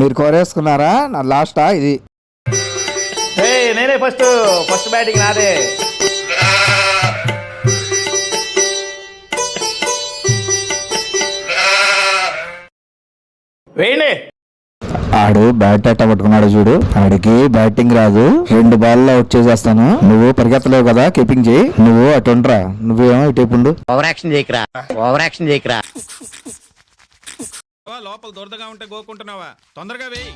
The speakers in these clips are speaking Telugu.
మీరు కోరేసుకున్నారా? నా లాస్టా ఇది? నేనే ఫస్ట్ బ్యాటింగ్ నాదే. వేయండి. ఆడు బ్యాట్ అట్ట పట్టుకున్నాడు చూడు, ఆడికి బ్యాటింగ్ రాదు. 2 బాల్లో అవుట్ చేసేస్తాను. నువ్వు పరిగెత్తలేవు కదా, కీపింగ్ చేయి. నువ్వు అటు ఉండరా, నువ్వేమో ఇటేపుండు. Over action చేయకరా. లోపల దొరదగా ఉంటే గోకుంటున్నావా? తొందరగా వేయి.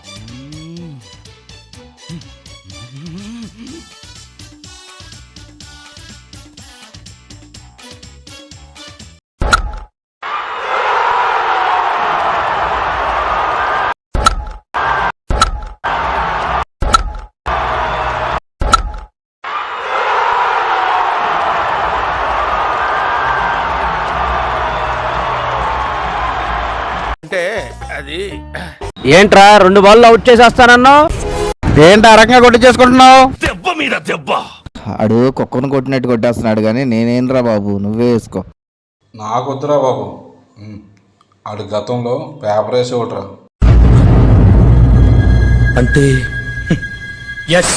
ఏంట్రా 2 బాల్ అవుట్ చేసేస్తానన్నా? ఏంటి అరంగా కొట్టి చేసుకుంటున్నావు? దెబ్బ మీద దెబ్బ. ఆడు కుక్కను కొట్టినట్టు కొట్టేస్తున్నాడు కానీ నేనేంరా బాబు, నువ్వే వేసుకో. నాకొద్దురా బాబు. ఆడు గతంలో పేపర్ వేసి ఒకట్రా అంటే ఎస్